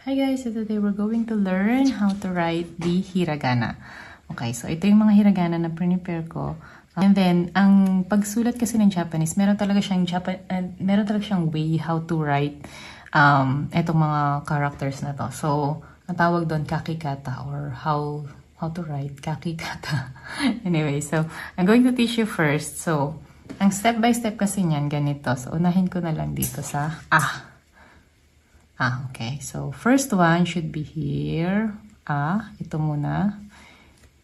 Hi guys, so today we're going to learn how to write the hiragana. Okay, so ito yung mga hiragana na prepare ko. And then, ang pagsulat kasi ng Japanese, meron talaga siyang way how to write itong mga characters na to. So, ang tawag doon kakikata or how to write kakikata. Anyway, so I'm going to teach you first. So, ang step by step kasi niyan ganito. So, unahin ko na lang dito sa okay. So, first one should be here. Ito muna.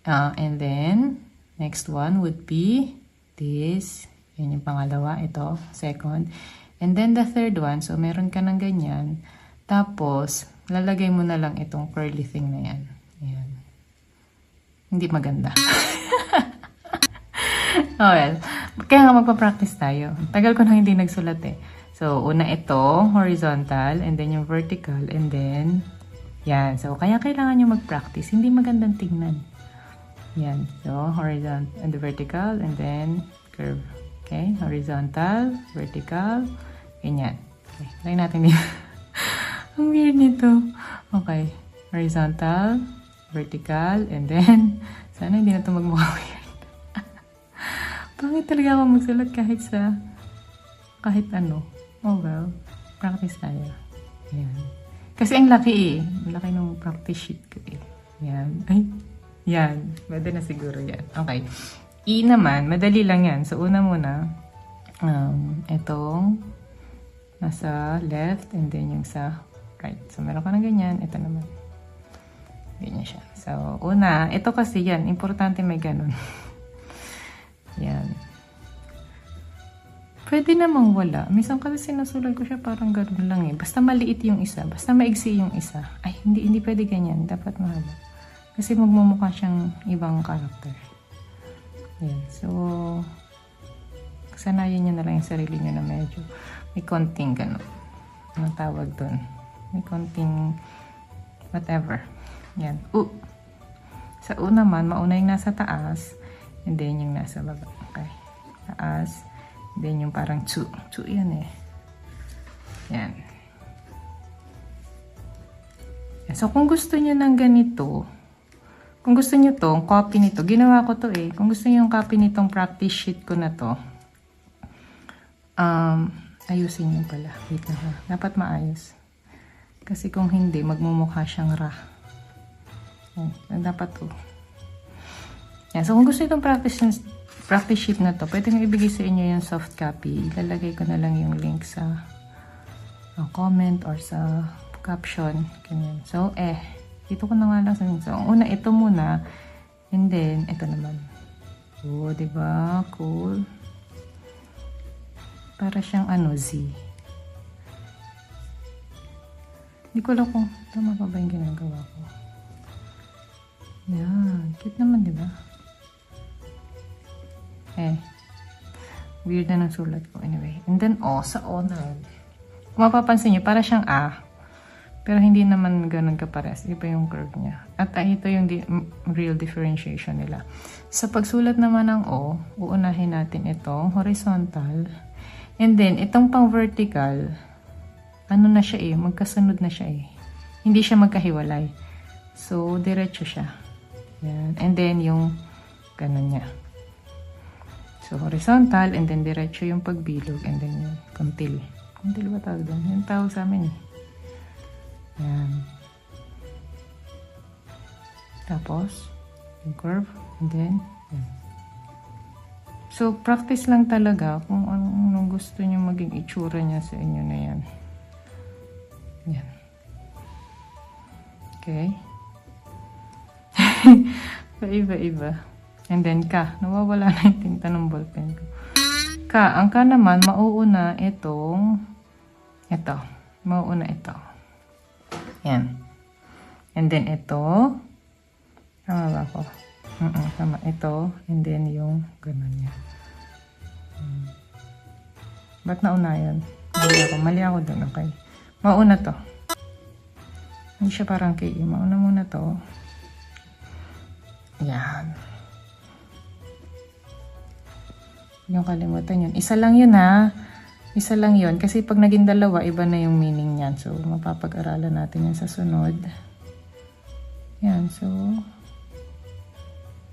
And then, next one would be this. Yan yung pangalawa. Ito, second. And then, the third one. So, meron ka ng ganyan. Tapos, lalagay mo na lang itong curly thing na yan. Ayan. Hindi maganda. Oh, well. Kaya nga magpa-practice tayo. Tagal ko na hindi nagsulat eh. So, una ito, horizontal, and then yung vertical, and then, yan. So, kaya kailangan nyo mag-practice. Hindi magandang tingnan. Yan. So, horizontal, and the vertical, and then, curve. Okay? Horizontal, vertical, ganyan. Okay. Try natin dito. Ang weird nito. Okay. Horizontal, vertical, and then, sana hindi na ito magmukha weird. Pangit talaga ako magsulat kahit ano. Oh well, practice tayo. Ayan. Kasi ang laki eh. Ang laki ng practice sheet ko eh. Ayan. Ay, yan. Pwede na siguro yan. Okay. E naman, madali lang yan. So, una muna, itong nasa left and then yung sa right. So, meron ka ng ganyan. Ito naman. Ganyan siya. So, una, ito kasi yan. Importante may ganun. Yan. Pwede namang wala. Minsan kasi sinusulat ko siya parang gano'n lang eh. Basta maliit yung isa. Basta maigsi yung isa. Ay, hindi pwede ganyan. Dapat mahaba. Kasi magmumukha siyang ibang character. Yan. So, sanayin nyo na lang yung sarili nyo na medyo may konting gano'n. Anong tawag doon? May konting whatever. Yan. Sa una naman, mauna yung nasa taas and then yung nasa baba. Okay. Taas. Then yung parang chu yan eh. Yan. So kung gusto niyo ng ganito, kung gusto niyo to, copy nito, ginawa ko to eh. Kung gusto niyo yung copy nitong practice sheet ko na to, ayusin niyo pala. Wait na ha. Dapat maayos. Kasi kung hindi, magmumukha siyang ra. Yan. Dapat to. Yan. So kung gusto niyo itong practice sheet na to, pwede nyo ibigay sa inyo yung soft copy. Ilalagay ko na lang yung link sa comment or sa caption. Ganyan. So, dito ko na nga lang sa So, una, ito muna. And then, ito naman. Oh, diba? Cool. Para siyang Z. Hindi ko alam kung tama pa ba yung ginagawa ko. Yan. Cute naman, diba? Weird na ng sulat ko. Anyway. And then, sa O na. Kung mapapansin nyo, para siyang A. Pero hindi naman ganun kapares. Iba yung curve niya. At ito yung real differentiation nila. Sa pagsulat naman ng O, uunahin natin itong horizontal. And then, itong pang vertical, ano na siya eh, magkasunod na siya eh. Hindi siya magkahiwalay. So, diretso siya. Yan. And then, yung ganun niya. So, horizontal, and then diretso yung pagbilog, and then yung kuntil. Kuntil ba tawag doon? Yung tawag sa amin eh. Yan. Tapos, yung curve, and then, yan. So, practice lang talaga kung anong gusto nyo maging itsura niya sa inyo na yan. Yan. Okay? Iba-iba. And then, nawawala na yung tinta ng ballpen ko. Ang naman, mauuna ito. Mauuna ito. Yan. And then, ito. Tama ba ako? Tama. Ito. And then, yung ganun niya. Ba't nauna yun? Mali ako dun, okay? Mauna to. Hindi siya parang KE. Mauna muna to. Yan. Yung kalimutan yun. Isa lang yun ha. Isa lang yon kasi pag naging dalawa, iba na yung meaning niyan. So, mapapag-aralan natin yan sa sunod. Yan, so,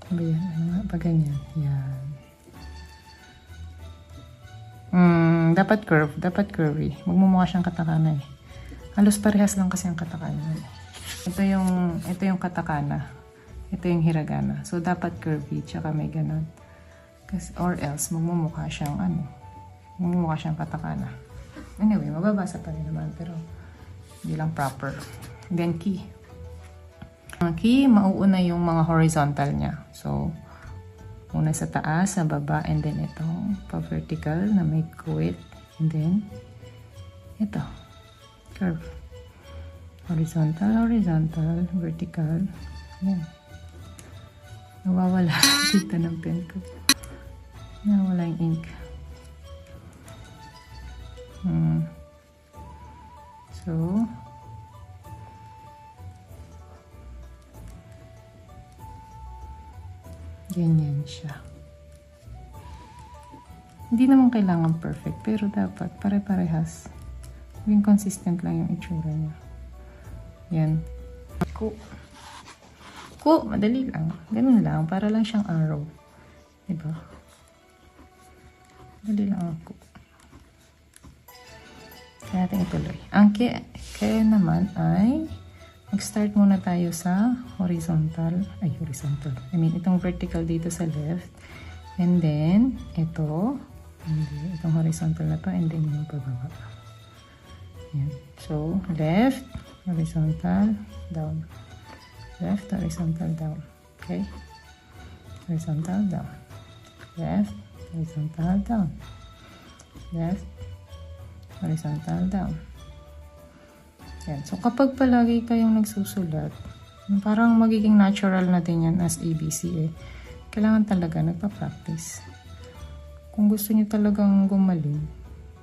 ano ba yan? Ano nga? Pag ganyan. Yan. Dapat curve. Dapat curvy. Magmumukha siyang katakana eh. Halos parehas lang kasi ang katakana. Ito yung katakana. Ito yung hiragana. So, dapat curvy. Tsaka may ganun. Or else, magmumukha siyang magmumukha siyang katakana. Anyway, mababasa pa rin naman. Pero, hindi lang proper. Then, key. Ang key, mauuna yung mga horizontal niya. So, una sa taas, sa baba, and then itong pa-vertical na may quit. And then, ito. Curve. Horizontal, horizontal, vertical. Yan. Nawawala dito ng pen ko. Nawawala yung ink. So, ganyan siya. Hindi naman kailangan perfect, pero dapat pare-parehas. Maging consistent lang yung itsura niya. Yan. Madali lang. Ganun lang, para lang siyang arrow. Diba? Madali lang ako. Kaya natin ituloy. Ang kaya naman ay mag-start muna tayo sa horizontal. Horizontal. Itong vertical dito sa left. And then, itong horizontal na to. And then, yung pababa. Yan. So, left, horizontal, down. Left, horizontal, down. Okay? Horizontal, down. Left, horizontal, down. Left, horizontal, down. Yan. So, kapag palagi kayong nagsusulat, parang magiging natural na din yan as ABC eh. Kailangan talaga nagpa-practice. Kung gusto niyo talagang gumaling,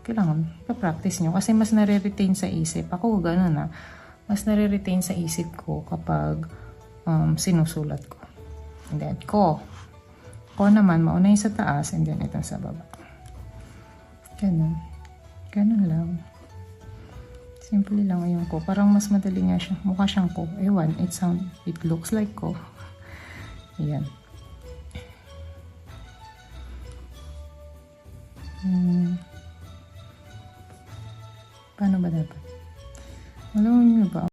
kailangan pa-practice niyo. Kasi mas nare-retain sa isip. Ako, gano'n na. Mas nare-retain sa isip ko kapag sinusulat ko. And then, ko naman, mauna yung sa taas, and then ito sa baba. Ganun. Ganun lang. Simple lang yung ko. Parang mas madali nga siya. Mukha siyang ko. Ewan, it looks like ko. Ayan. Paano ba dapat? Alam niyo ba?